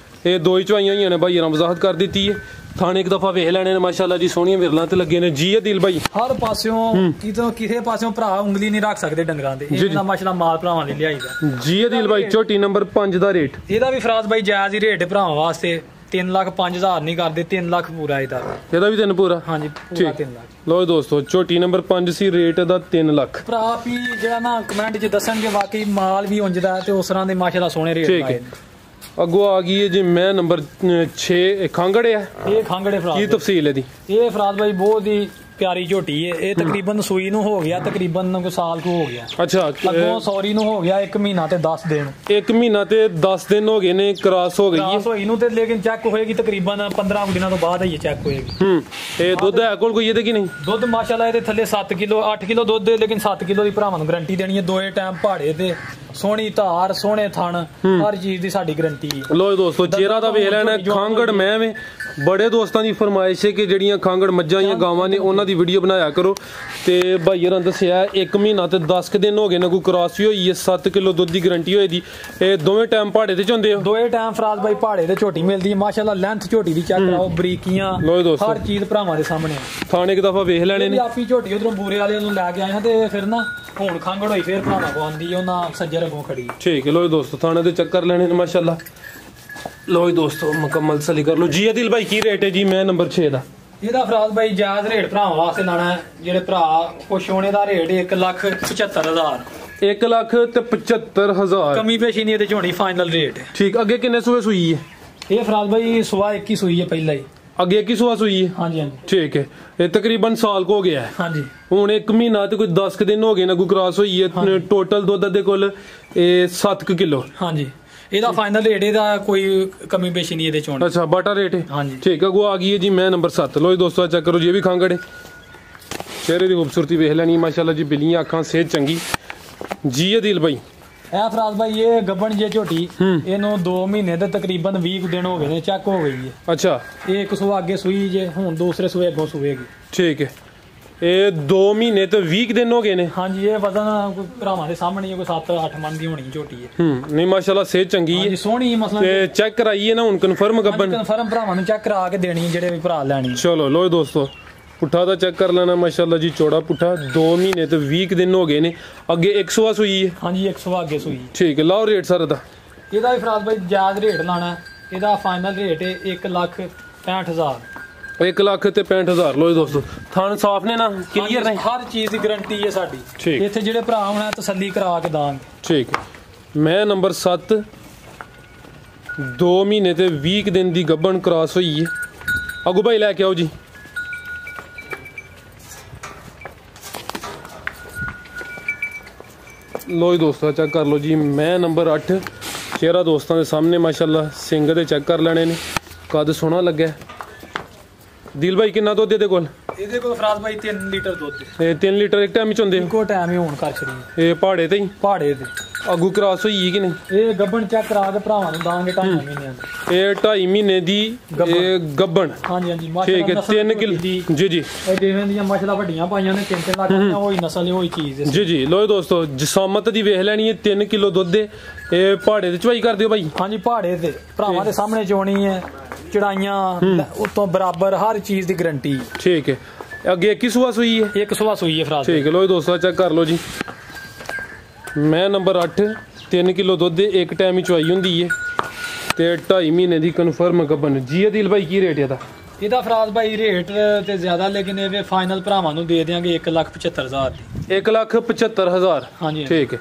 ਇਹ 2 ਹੀ ਚਵਾਈਆਂ ਹੋਈਆਂ ਨੇ ਭਾਈ ਨੇ ਵਜ਼ਾਹਤ ਕਰ ਦਿੱਤੀ ਹੈ। ਥਾਣੇ ਇੱਕ ਦਫਾ ਵੇਖ ਲੈਣੇ ਨੇ ਮਾਸ਼ਾਅੱਲਾ ਜੀ, ਸੋਹਣੀਆਂ ਵਿਰਲਾਂ ਤੇ ਲੱਗੇ ਨੇ ਜੀ। ਦਿਲ ਭਾਈ ਹਰ ਪਾਸਿਓਂ ਕਿਸੇ ਪਾਸਿਓਂ ਭਰਾ ਉਂਗਲੀ ਨਹੀਂ ਰੱਖ ਸਕਦੇ ਡੰਗਰਾਂ ਦੇ। ਇਹਦਾ ਮਾਸ਼ਾਅੱਲਾ ਮਾਲ ਭਰਾਵਾਂ ਲਈ ਲਿਆਈਦਾ ਜੀ। ਦਿਲ ਭਾਈ ਝੋਟੀ ਨੰਬਰ 5 ਦਾ ਰੇਟ? ਇਹਦਾ ਵੀ ਫਰਾਜ਼ ਭਾਈ ਜਾਇਜ਼ ਹੀ ਰੇਟ ਭਰਾਵਾਂ ਵਾਸਤੇ। 3,05,000 ਨਹੀਂ ਕਰਦੇ, 3 ਲੱਖ ਪੂਰਾ ਇਹਦਾ ਵੀ 3 ਪੂਰਾ। ਹਾਂਜੀ ਪੂਰਾ 3 ਲੱਖ। ਲੋ ਦੋਸਤੋ ਝੋਟੀ ਨੰਬਰ 5 ਸੀ, ਰੇਟ ਦਾ 3 ਲੱਖ। ਭਰਾ ਵੀ ਜਿਹੜਾ ਨਾ ਕਮੈਂਟ 'ਚ ਦੱਸਣਗੇ ਵਾਕਈ ਮਾਲ ਵੀ ਉਂਝਦਾ ਤੇ ਉਸ ਤਰ੍ਹਾਂ ਦੇ ਮਾਸ਼ਾਅੱਲਾ ਸੋਹਣੇ ਰੇਟ ਲਾਏ। ਅੱਗੋਂ ਆ ਗਈ ਹੈ ਜੀ ਮੈਂ ਨੰਬਰ 6 ਖਾਂਗੜ ਹੈ। ਇਹ ਖਾਂਗੜੇ ਫਰਾਜ਼ ਕੀ ਤਫਸੀਲ ਹੈ ਦੀ? ਇਹ ਫਰਾਜ਼ ਭਾਈ ਬਹੁਤ ਹੀ ਪਿਆਰੀ ਝੋਟੀ ਹੈ। ਇਹ ਤਕਰੀਬਨ ਸੂਈ ਨੂੰ ਹੋ ਗਿਆ ਤਕਰੀਬਨ ਕੋਈ ਸਾਲ ਕੁ ਹੋ ਗਿਆ। ਅੱਛਾ ਅੱਗੋਂ ਸੌਰੀ ਨੂੰ ਹੋ ਗਿਆ 1 ਮਹੀਨਾ ਤੇ 10 ਦਿਨ। 1 ਮਹੀਨਾ ਤੇ 10 ਦਿਨ ਹੋ ਗਏ ਨੇ ਕ੍ਰਾਸ ਹੋ ਗਈ ਹੈ। ਹੋਈ ਨੂੰ ਤੇ ਲੇਕਿਨ ਚੈੱਕ ਹੋਏਗੀ ਤਕਰੀਬਨ 15 ਦਿਨਾਂ ਤੋਂ ਬਾਅਦ ਹੀ ਚੈੱਕ ਹੋਏਗੀ। ਇਹ ਦੁੱਧ ਹੈ ਕੋਲ ਕੋਈ ਇਹਦੇ ਕਿ ਨਹੀਂ? ਦੁੱਧ ਮਾਸ਼ਾਅੱਲਾ ਇਹਦੇ ਥੱਲੇ 7 ਕਿਲੋ 8 ਕਿਲੋ ਦੁੱਧ ਹੈ, ਲੇਕਿਨ 7 ਕਿਲੋ ਦੀ ਭਰਾਵਾਂ ਨੂੰ ਗਰੰਟੀ ਦੇਣੀ ਹੈ। ਦੋਏ ਟਾਈਮ ਪਹਾੜੇ ਤੇ ਸੋਹਣੀ ਧਾਰ ਸੋਹਣੇ ਥਣ ਹਰ ਚੀਜ਼ ਦੀ ਸਾਡੀ ਗਰੰਟੀ ਹੈ। ਲੋ ਦੋਸਤੋ ਚਿਹਰਾ ਦਾ ਵੇਖ ਲੈਣਾ। ਖਾਂਗੜ ਮੈਂ ਵੇ ਬੜੇ ਦੋਸਤਾਂ ਦੀ ਫਰਮਾਇਸ਼ ਹੈ ਕਿ ਜਿਹੜੀਆਂ ਖਾਂਗੜ ਮੱਝਾਂ ਜਾਂ ਗਾਵਾਂ ਨੇ ਉਹਨਾਂ ਦੀ ਵੀਡੀਓ ਬਣਾਇਆ ਕਰੋ। ਤੇ ਭਾਈ ਹੋਰਾਂ ਦੱਸਿਆ 1 ਮਹੀਨਾ ਤੇ 10 ਦਿਨ ਹੋ ਗਏ ਨੇ ਕੋਈ ਕ੍ਰਾਸ ਵੀ ਹੋਈ ਹੈ। 7 ਕਿਲੋ ਦੁੱਧ ਦੀ ਗਰੰਟੀ ਹੋਈ ਦੀ। ਇਹ ਦੋਵੇਂ ਟਾਈਮ ਪਹਾੜੇ ਤੇ ਚੁੰਦੇ ਹੋ? ਦੋਵੇਂ ਟਾਈਮ ਫਰਾਜ਼ ਭਾਈ ਪਹਾੜੇ ਤੇ ਝੋਟੀ ਮਿਲਦੀ ਹੈ ਮਾਸ਼ਾਅੱਲਾ। ਲੈਂਥ ਝੋਟੀ ਦੀ ਚੈੱਕ ਕਰਾਓ, ਬਰੀਕੀਆਂ ਹਰ ਚੀਜ਼ ਭਰਾਵਾਂ ਦੇ ਸਾਹਮਣੇ। ਥਾਣੇ ਇੱਕ ਦਫਾ ਵੇਖ ਲੈਣੇ ਨੇ। ਆਪੀ ਝੋਟੀ ਉਧਰੋਂ ਬੂਰੇ ਵਾਲੇ ਨੂੰ ਲੈ ਕੇ ਆਏ ਹਾਂ ਤੇ ਫਿਰ ਨਾ ਹੁਣ ਖਾਂਗੜ ਹੋਈ ਫਿਰ ਭਰਾਵਾਂ ਕੋ ਆਂਦੀ ਉਹਨਾਂ ਸੱਜਰ ਅੱਗੋਂ ਖੜੀ। ਠੀਕ ਹੈ ਲੋ ਦੋਸਤੋ ਥਾਣੇ ਦੇ ਚੱਕਰ ਲੈਣੇ ਨੇ ਮਾਸ਼ਾਅੱਲਾ। ਲੋ ਦੋਸਤੋ ਮੁਕੰਮਲ ਸਲੀ ਕਰ ਲੋ ਜੀ। ਦਿਲ ਭਾਈ ਕੀ ਰੇਟ ਹੈ ਜੀ ਮੈਂ ਨੰਬਰ 6 ਦਾ? ਇਹਦਾ ਫਰਾਜ਼ ਭਾਈ ਜਾਇਜ਼ ਰੇਟ ਭਰਾਵਾਂ ਵਾਸਤੇ ਲਾਣਾ ਹੈ। ਜਿਹੜੇ ਭਰਾ ਖੁਸ਼ ਹੋਣੇ ਦਾ ਰੇਟ 1,75,000। 1,75,000 ਕਮੀ ਪੇਸ਼ੀ ਨਹੀਂ ਇਹਦੇ ਝੋਣੀ ਫਾਈਨਲ ਰੇਟ। ਠੀਕ ਅੱਗੇ ਕਿੰਨੇ ਸੂਏ ਸੂਈ ਹੈ? ਇਹ ਫਰਾਜ਼ ਭਾਈ ਸਵਾ 21 ਸੂਈ ਹੈ ਪਹਿਲਾਂ ਹੀ। ਅੱਗੇ 21 ਸੂਆ ਸੂਈ ਹੈ? ਹਾਂਜੀ ਹਾਂਜੀ ਠੀਕ ਹੈ। ਇਹ ਤਕਰੀਬਨ ਸਾਲ ਕੋ ਹੋ ਗਿਆ ਹੈ। ਹਾਂਜੀ ਹੁਣ 1 ਮਹੀਨਾ ਤੇ ਕੋਈ 10 ਦਿਨ ਹੋ ਗਏ ਨਾ ਕੋਈ ਕ੍ਰਾਸ ਹੋਈ ਹੈ। ਟੋਟਲ ਦੁੱਧ ਦੇ ਕੋਲ ਇਹ 7 ਕਿਲੋ। ਹਾਂਜੀ ਇਹਦਾ ਫਾਈਨਲ ਰੇਟ ਇਹਦਾ ਕੋਈ ਕਮੀ ਪੇਸ਼ੀ ਨਹੀਂ ਇਹਦੇ ਚੋਂ। ਅੱਛਾ ਬਾਟਾ ਰੇਟ ਹੈ? ਹਾਂਜੀ ਠੀਕ ਹੈ। ਆ ਗਈ ਹੈ ਜੀ ਮੈਂ ਨੰਬਰ 7। ਲੋ ਦੋਸਤੋ ਚੈੱਕ ਕਰੋ ਜੀ, ਇਹ ਵੀ ਖਾਂਗੜ ਹੈ। ਚਿਹਰੇ ਦੀ ਖੂਬਸੂਰਤੀ ਵੇਖ ਲੈਣੀ ਮਾਸ਼ਾਅੱਲਾ ਜੀ, ਬਿੱਲੀਆਂ ਅੱਖਾਂ ਸਿਹਤ ਚੰਗੀ ਜੀ। ਦਿਲ ਭਾਈ ਇਹ ਫਰਾਜ਼ ਭਾਈ ਇਹ ਗੱਬਣ ਜੇ ਝੋਟੀ ਇਹਨੂੰ 2 ਮਹੀਨੇ ਦੇ ਤਕਰੀਬਨ 20 ਦਿਨ ਹੋ ਗਏ ਨੇ ਚੈੱਕ ਹੋ ਗਈ ਹੈ। ਅੱਛਾ ਇਹ ਇੱਕ ਸੂਆ ਅੱਗੇ ਸੂਈ ਜੇ ਹੁਣ ਦੂਸਰੇ ਸੂਏ ਅੱਗੋਂ ਸੂਏਗੀ। ਠੀਕ ਹੈ ਇਹ 2 ਮਹੀਨੇ ਤੇ 20 ਦਿਨ ਹੋ ਗਏ ਨੇ। ਹਾਂਜੀ ਇਹ ਵਜ਼ਨ ਕੋਈ ਭਰਾਵਾਂ ਦੇ ਸਾਹਮਣੇ ਕੋਈ 7-8 ਮਣ ਦੀ ਹੋਣੀ ਝੋਟੀ ਹੈ। ਨਹੀਂ ਮਾਸ਼ਾਅੱਲਾ ਸਿਹਤ ਚੰਗੀ ਹੈ ਸੋਹਣੀ ਮਸਲਾ ਤੇ ਚੈੱਕ ਕਰਾਈਏ ਨਾ ਹੁਣ ਕਨਫਰਮ ਗੱਬਣ। ਕਨਫਰਮ ਭਰਾਵਾਂ ਨੂੰ ਚੈੱਕ ਕਰਾ ਕੇ ਦੇਣੀ ਜਿਹੜੇ ਵੀ ਭਰਾ ਲੈਣੀ। ਚਲੋ ਲੋ ਦੋਸਤੋ ਪੁੱਠਾ ਦਾ ਚੈੱਕ ਕਰ ਲੈਣਾ ਮਾਸ਼ਾਅੱਲਾ ਜੀ, ਚੌੜਾ ਪੁੱਠਾ 2 ਮਹੀਨੇ ਤੇ 20 ਦਿਨ ਹੋ ਗਏ ਨੇ। ਅੱਗੇ 100 ਸੂਈ ਹੈ? ਹਾਂਜੀ 100 ਅੱਗੇ ਸੂਈ। ਠੀਕ ਹੈ ਲਾਓ ਰੇਟ ਸਰ ਦਾ? ਇਹਦਾ ਵੀ ਫਰਾਜ਼ ਭਾਈ ਜਾਇਜ਼ ਰੇਟ ਲਾਣਾ। ਇਹਦਾ ਫਾਈਨਲ ਰੇਟ ਹੈ 1,65,000। 1,65,000 ਲੋ ਦੋਸਤੋ ਥਣ ਸਾਫ ਨੇ ਨਾ ਕਲੀਅਰ ਨੇ ਹਰ ਚੀਜ਼ ਦੀ ਗਾਰੰਟੀ ਹੈ ਸਾਡੀ। ਇੱਥੇ ਜਿਹੜੇ ਭਰਾ ਹੋਣਾ ਤਸੱਲੀ ਕਰਾ ਕੇ ਦਾਂਗੇ। ਠੀਕ ਮੈਂ ਨੰਬਰ 7 2 ਮਹੀਨੇ ਤੇ 20 ਦਿਨ ਦੀ ਗੱਬਣ ਕ੍ਰਾਸ ਹੋਈ ਹੈ। ਅੱਗੂ ਭਾਈ ਲੈ ਕੇ ਆਓ ਜੀ। ਲੋ ਦੋਸਤੋ ਚੈੱਕ ਕਰ ਲਓ ਜੀ ਮੈਂ ਨੰਬਰ 8। ਚਿਹਰਾ ਦੋਸਤਾਂ ਦੇ ਸਾਹਮਣੇ ਮਾਸ਼ਾਅੱਲਾ। ਸਿੰਘ ਦੇ ਚੈੱਕ ਕਰ ਲੈਣੇ ਨੇ, ਕੱਦ ਸੋਹਣਾ ਲੱਗਾ। ਦਿਲ ਭਾਈ ਕਿੰਨਾ ਦੁੱਧ ਇਹਦੇ ਕੋਲ? ਇਹਦੇ ਕੋਲ ਫਰਾਜ਼ ਭਾਈ 3 ਲੀਟਰ ਦੁੱਧ ਇਹ 3 ਲੀਟਰ ਇੱਕ ਟਾਈਮ ਚ ਹੁੰਦੇ ਇੱਕੋ ਟਾਈਮ ਹੀ ਹੋਣ ਕਰ ਛੜੀ ਇਹ ਪਹਾੜੇ ਤੇ ਹੀ ਪਹਾੜੇ ਤੇ ਆਗੂ ਕ੍ਰਾਸ ਹੋਈ ਕਿ ਨਹੀਂ ਇਹ ਗੱਬਣ ਚੈੱਕ ਕਰਾ ਕੇ ਭਰਾਵਾਂ ਨੂੰ ਦਾਂਗੇ 2.5 ਮਹੀਨਿਆਂ ਦੀ ਇਹ 2.5 ਮਹੀਨੇ ਦੀ ਇਹ ਗੱਬਣ ਹਾਂਜੀ ਹਾਂਜੀ ਠੀਕ ਹੈ 3 ਕਿਲੋ ਜੀ ਜੀ ਇਹ ਜਿਵੇਂ ਦੀਆਂ ਮੱਛਲਾਂ ਵੱਡੀਆਂ ਪਾਈਆਂ ਨੇ 3 ਲੱਖ ਦੀਆਂ ਉਹੀ ਨਸਲ ਉਹੀ ਚੀਜ਼ ਜੀ ਜੀ ਲੋ ਦੋਸਤੋ ਜਸਾਮਤ ਦੀ ਵੇਖ ਲੈਣੀ ਹੈ 3 ਕਿਲੋ ਦੁੱਧ ਦੇ ਇਹ ਪਹਾੜੇ ਤੇ ਚਵਾਈ ਕਰ ਦਿਓ ਭਾਈ ਹਾਂਜੀ ਪਹਾੜੇ ਤੇ ਭਰਾਵਾਂ ਦੇ ਸਾਹਮਣੇ ਚੋਣੀ ਹੈ ਚੜਾਈਆਂ ਉਤੋਂ ਬਰਾਬਰ ਹਰ ਚੀਜ਼ ਦੀ ਗਾਰੰਟੀ ਠੀਕ ਹੈ ਅੱਗੇ ਕੀ ਸੂਆ ਸੂਈ ਹੈ ਇੱਕ ਸਵਾ ਸੂਈ ਹੈ ਫਰਾਜ਼ ਠੀਕ ਹੈ ਲੋ ਦੋਸਤੋ ਚੈੱਕ ਕਰ ਲਓ ਜੀ ਮੈਂ ਨੰਬਰ 8 3 ਕਿਲੋ ਦੁੱਧ ਦੇ ਇੱਕ ਟਾਈਮ ਹੀ ਚਵਾਈ ਹੁੰਦੀ ਹੈ ਤੇ 2.5 ਮਹੀਨੇ ਦੀ ਕਨਫਰਮ ਗੱਬਨ ਜੀ ਅਦੀਲ ਭਾਈ ਕੀ ਰੇਟ ਇਹਦਾ ਇਹਦਾ ਫਰਾਜ਼ ਭਾਈ ਰੇਟ ਤੇ ਜ਼ਿਆਦਾ ਲੇਕਿਨ ਇਹ ਫਾਈਨਲ ਭਰਾਵਾਂ ਨੂੰ ਦੇ ਦਿਆਂਗੇ 1,75,000 ਦੀ 1,75,000 ਹਾਂਜੀ ਠੀਕ ਹੈ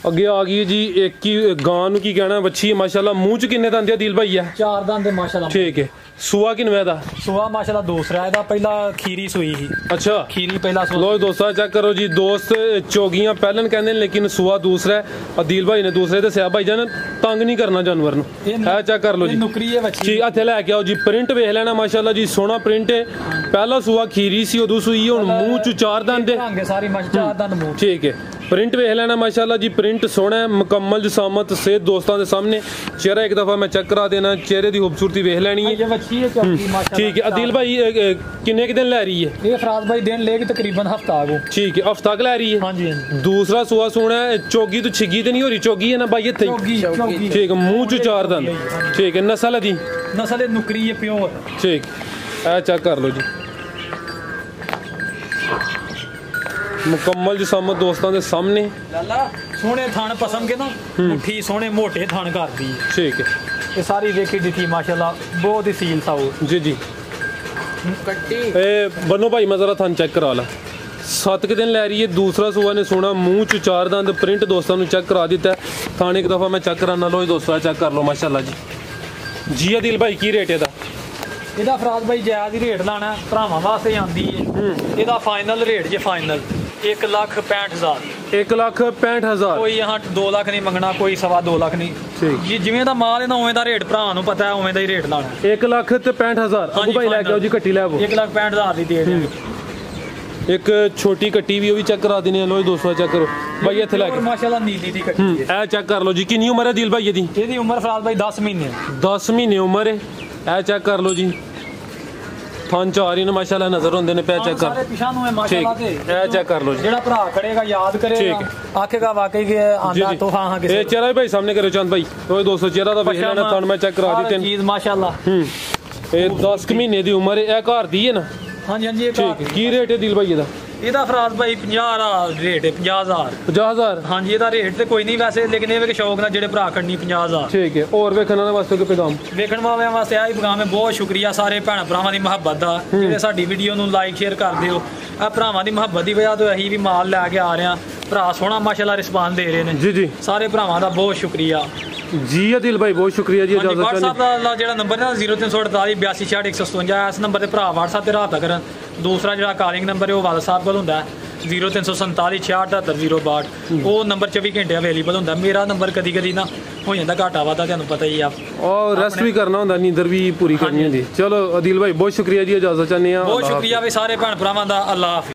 ਅੱਗੇ ਆ ਗਈ ਜੀ ਇੱਕ ਹੀ ਗਾਂ ਨੂੰ ਕੀ ਕਹਿਣਾ ਬੱਚੀ ਮਾਸ਼ਾਅੱਲਾ ਮੂੰਹ ਚ ਕਿੰਨੇ ਦੰਦ ਆ ਅਦੀਲ ਭਾਈ ਆ 4 ਦੰਦ ਦੇ ਮਾਸ਼ਾਅੱਲਾ ਠੀਕ ਹੈ ਸੂਆ ਕਿਨਵੇਂ ਦਾ ਸੂਆ ਮਾਸ਼ਾਅੱਲਾ ਦੂਸਰਾ ਇਹਦਾ ਪਹਿਲਾ ਖੀਰੀ ਸੂਈ ਸੀ ਅੱਛਾ ਖੀਰੀ ਪਹਿਲਾ ਸੂਆ ਲੋ ਦੋਸਤਾਂ ਚੈੱਕ ਕਰੋ ਜੀ ਦੋਸਤ ਚੋਗੀਆਂ ਪਹਿਲਨ ਕਹਿੰਦੇ ਨੇ ਲੇਕਿਨ ਸੂਆ ਦੂਸਰਾ ਹੈ ਅਦੀਲ ਭਾਈ ਨੇ ਦੂਸਰੇ ਦੱਸਿਆ ਭਾਈ ਜਾਨ ਤੰਗ ਨਹੀਂ ਕਰਨਾ ਜਾਨਵਰ ਨੂੰ ਇਹ ਚੈੱਕ ਕਰ ਲੋ ਜੀ ਨੁਕਰੀ ਹੈ ਬੱਚੀ ਜੀ ਇੱਥੇ ਲੈ ਕੇ ਆਓ ਜੀ ਪ੍ਰਿੰਟ ਵੇਖ ਲੈਣਾ ਮਾਸ਼ਾਅੱਲਾ ਜੀ ਸੋਹਣਾ ਪ੍ਰਿੰਟ ਹੈ ਪਹਿਲਾ ਸੂਆ ਖੀਰੀ ਸੀ ਉਦੋਂ ਸੂਈ ਹੁਣ ਮੂੰਹ ਚ 4 ਦੰਦ ਦੇ ਰੰਗ ਸਾਰੀ ਮੱਝ 4 ਦੰਦ ਮੂੰਹ ਠੀਕ ਹੈ ਪ੍ਰਿੰਟ ਵੇਖ ਲੈਣਾ ਮਾਸ਼ਾਅੱਲਾ ਜੀ ਪ੍ਰਿੰਟ ਸੋਹਣਾ ਹੈ ਮੁਕੰਮਲ ਜਸਾਮਤ ਸੇਧ ਦੋਸਤਾਂ ਦੇ ਸਾਹਮਣੇ ਚਿਹਰਾ ਇੱਕ ਦਫਾ ਮੈਂ ਚੈੱਕ ਕਰਾ ਦੇਣਾ ਚਿਹਰੇ ਦੀ ਖੂਬਸੂਰਤੀ ਵੇਖ ਲੈਣੀ ਹੈ ਇਹ ਬੱਚੀ ਹੈ ਚੌਕੀ ਮਾਸ਼ਾਅੱਲਾ ਠੀਕ ਹੈ ਅਦੀਲ ਭਾਈ ਕਿੰਨੇ ਕਿ ਦਿਨ ਲੈ ਰਹੀ ਹੈ ਇਹ ਫਰਾਜ਼ ਭਾਈ ਦਿਨ ਲੈ ਕੇ ਤਕਰੀਬਨ ਹਫਤਾ ਆਗੋ ਠੀਕ ਹੈ ਹਫਤਾ ਕ ਲੈ ਰਹੀ ਹੈ ਹਾਂਜੀ ਹਾਂਜੀ ਦੂਸਰਾ ਸੂਆ ਸੋਹਣਾ ਹੈ ਚੋਗੀ ਤੋਂ ਛਿੱਗੀ ਤੇ ਨਹੀਂ ਹੋ ਰਹੀ ਚੋਗੀ ਹੈ ਨਾ ਭਾਈ ਇੱਥੇ ਚੌਗੀ ਠੀਕ ਹੈ ਮੂੰਹ ਚ 4 ਦੰਦ ਠੀਕ ਹੈ ਨਸਲ ਦੀ ਨਸਲ ਇਹ ਨੁਕਰੀ ਹੈ ਪਿਓਰ ਠੀਕ ਇਹ ਚੈੱਕ ਕਰ ਲਓ ਜੀ ਮੁਕੰਮਲ ਜਸਾਮਤ ਦੋਸਤਾਂ ਦੇ ਸਾਹਮਣੇ ਲਾਲਾ ਸੋਹਣੇ ਥਣ ਪਸੰਦ ਕੇ ਨਾ ਮੁੱਠੀ ਸੋਹਣੇ ਮੋਟੇ ਥਣ ਕਰਦੀ ਹੈ ਠੀਕ ਹੈ ਇਹ ਸਾਰੀ ਵੇਖੀ ਦਿੱਤੀ ਮਾਸ਼ਾਅੱਲਾ ਬਹੁਤ ਹੀ ਸੀਲ ਸਾਊ ਜੀ ਜੀ ਕੱਟੀ ਇਹ ਬੰਨੋ ਭਾਈ ਮੈਂ ਜ਼ਰਾ ਥਣ ਚੈੱਕ ਕਰਾ ਲਾ 7 ਦਿਨ ਲੈ ਰਹੀ ਹੈ ਦੂਸਰਾ ਸੂਆ ਨੇ ਸੋਹਣਾ ਮੂੰਹ ਚ 4 ਦੰਦ ਪ੍ਰਿੰਟ ਦੋਸਤਾਂ ਨੂੰ ਚੈੱਕ ਕਰਾ ਦਿੱਤਾ ਥਾਣੇ ਇੱਕ ਦਫਾ ਮੈਂ ਚੈੱਕ ਕਰਾਣਾ ਲੋ ਦੋਸਤਾਂ ਚੈੱਕ ਕਰ ਲਓ ਮਾਸ਼ਾਅੱਲਾ ਜੀ ਜੀ ਅਦੀਲ ਭਾਈ ਕੀ ਰੇਟ ਇਹਦਾ ਇਹਦਾ ਫਰਾਜ਼ ਭਾਈ ਜਾਇਜ਼ ਹੀ ਰੇਟ ਲਾਣਾ ਭਰਾਵਾਂ ਵਾਸਤੇ ਆਂਦੀ ਹੈ ਇਹਦਾ ਫਾਈਨਲ ਰੇਟ ਜੇ ਫਾਈਨਲ 1,65,000 1,65,000 ਕੋਈ यहाँ 2 ਲੱਖ ਨਹੀਂ ਮੰਗਣਾ ਕੋਈ 2.5 ਲੱਖ ਨਹੀਂ ਠੀਕ ਜੀ ਜਿਵੇਂ ਦਾ ਮਾਲ ਇਹਦਾ ਉਵੇਂ ਦਾ ਰੇਟ ਭਰਾਵਾਂ ਨੂੰ ਪਤਾ ਹੈ ਉਵੇਂ ਦਾ ਹੀ ਰੇਟ ਲਾਣਾ 1,65,000 ਅਬੂ ਭਾਈ ਲੈ ਕੇ ਆਓ ਜੀ ਕੱਟੀ ਲੈ ਆਵੋ 1,65,000 ਦੀ ਦੇ ਦਿਆਂਗੇ ਇੱਕ ਛੋਟੀ ਕੱਟੀ ਵੀ ਉਹ ਵੀ ਚੈੱਕ ਕਰਾ ਦਿੰਦੇ ਆ ਲੋ ਦੋਸਤੋ ਚੈੱਕ ਕਰੋ ਭਾਈ ਇੱਥੇ ਲੈ ਕੇ ਮਾਸ਼ਾਅੱਲਾ ਨੀਲੀ ਦੀ ਕੱਟੀ ਹੈ ਇਹ ਚੈੱਕ ਕਰ ਲਓ ਜੀ ਕਿੰਨੀ ਉਮਰ ਹੈ ਦਿਲ ਭਾਈ ਇਹਦੀ ਇਹਦੀ ਉਮਰ ਫਰਾਜ਼ ਭਾਈ 10 ਮਹੀਨੇ 10 ਮਹੀਨੇ ਉਮਰ ਹੈ ਇਹ ਚੈੱਕ ਕਰ ਲਓ ਜੀ ਥਾਂ ਚਾਰ ਹੀ ਨੇ ਮਾਸ਼ਾਅੱਲਾ ਨਜ਼ਰ ਹੁੰਦੇ ਨੇ ਪੈ ਚੈੱਕ ਕਰ ਸਾਰੇ ਪਿਛਾਂ ਨੂੰ ਹੈ ਮਾਸ਼ਾਅੱਲਾ ਤੇ ਇਹ ਚੈੱਕ ਕਰ ਲਓ ਜੀ ਜਿਹੜਾ ਭਰਾ ਕਰੇਗਾ ਯਾਦ ਕਰੇਗਾ ਆਖੇਗਾ ਵਾਕਈ ਕਿ ਆਂਦਾ ਤੋਂ ਹਾਂ ਕਿਸੇ ਇਹ ਚਿਹਰਾ ਭਾਈ ਸਾਹਮਣੇ ਕਰੋ ਚੰਦ ਭਾਈ ਉਹ ਦੋਸਤੋ ਚਿਹਰਾ ਦਾ ਵੇਖ ਲੈਣਾ ਥਾਂ ਮੈਂ ਚੈੱਕ ਕਰਾ ਦਿੱਤੇ ਚੀਜ਼ ਮਾਸ਼ਾਅੱਲਾ ਇਹ 10 ਮਹੀਨੇ ਦੀ ਉਮਰ ਹੈ ਇਹ ਘਰ ਦੀ ਹੈ ਨਾ ਹਾਂਜੀ ਹਾਂਜੀ ਇਹ ਠੀਕ ਕੀ ਰੇਟ ਹੈ ਦਿਲ ਭਾਈ ਇਹਦਾ ਇਹਦਾ ਫਰਾਜ਼ ਭਾਈ 50 ਦਾ ਰੇਟ ਹੈ 50,000 50,000 ਹਾਂਜੀ ਇਹਦਾ ਰੇਟ ਤੇ ਕੋਈ ਨਹੀਂ ਵੈਸੇ ਲੇਕਿਨ ਇਹ ਵੀ ਸ਼ੌਕ ਨਾਲ ਜਿਹੜੇ ਭਰਾ ਕਰਨੀ 50,000 ਠੀਕ ਹੈ ਹੋਰ ਵੇਖਣ ਵਾਲੇ ਵਾਸਤੇ ਕੋਈ ਪੈਗਾਮ ਵੇਖਣ ਵਾਲਿਆਂ ਵਾਸਤੇ ਆਹੀ ਪੈਗਾਮ ਹੈ ਬਹੁਤ ਸ਼ੁਕਰੀਆ ਸਾਰੇ ਭੈਣ ਭਰਾਵਾਂ ਦੀ ਮੁਹੱਬਤ ਦਾ ਜਿਹੜੇ ਸਾਡੀ ਵੀਡੀਓ ਨੂੰ ਲਾਈਕ ਸ਼ੇਅਰ ਕਰਦੇ ਹੋ ਆ ਭਰਾਵਾਂ ਦੀ ਮੁਹੱਬਤ ਦੀ ਵਜ੍ਹਾ ਤੋਂ ਅਸੀਂ ਵੀ ਮਾਲ ਲੈ ਕੇ ਆ ਰਹੇ ਹਾਂ ਭਰਾ ਸੋਹਣਾ ਮਾਸ਼ਾਅੱਲਾ ਰਿਸਪਾਂਸ ਦੇ ਰਹੇ ਨੇ ਜੀ ਜੀ ਸਾਰੇ ਭਰਾਵਾਂ ਦਾ ਬਹੁਤ ਸ਼ੁਕਰੀਆ ਜੀ ਅਦਿਲ ਭਾਈ ਬਹੁਤ ਸ਼ੁਕਰੀਆ ਜੀ ਇਜਾਜ਼ਤ WhatsApp ਦਾ ਜਿਹੜਾ ਨੰਬਰ ਹੈ 0348 8266 ਇਸ ਨੰਬਰ ਤੇ ਭਰਾ WhatsApp ਤੇ ਰਾਬਤਾ ਕਰਨ ਦੂਸਰਾ ਜਿਹੜਾ ਕਾਲਿੰਗ ਨੰਬਰ ਹੈ ਉਹ ਵਾਲਾ ਸਾਹਿਬ ਕੋਲ ਹੁੰਦਾ ਹੈ 0347 6678 ਉਹ ਨੰਬਰ 24 ਘੰਟੇ ਅਵੇਲੇਬਲ ਹੁੰਦਾ ਮੇਰਾ ਨੰਬਰ ਕਦੀ ਕਦੀ ਨਾ ਹੋ ਜਾਂਦਾ ਘਾਟਾ ਵਾਦਾ ਤੁਹਾਨੂੰ ਪਤਾ ਹੀ ਆ ਔਰ ਰੈਸਟ ਵੀ ਕਰਨਾ ਹੁੰਦਾ ਨੀਂਦਰ ਵੀ ਪੂਰੀ ਕਰਨੀ ਹੁੰਦੀ ਚਲੋ ਅਦਿਲ ਭਾਈ ਬਹੁਤ ਸ਼ੁਕਰੀਆ ਜੀ ਇਜਾਜ਼ਤ ਚਾਹੁੰਦੇ ਆ ਬਹੁਤ ਸ਼ੁਕਰੀਆ ਵੀ ਸਾਰੇ ਭੈਣ ਭਰਾਵਾਂ ਦਾ ਅੱਲਾਹ ਹਾਫਿਜ਼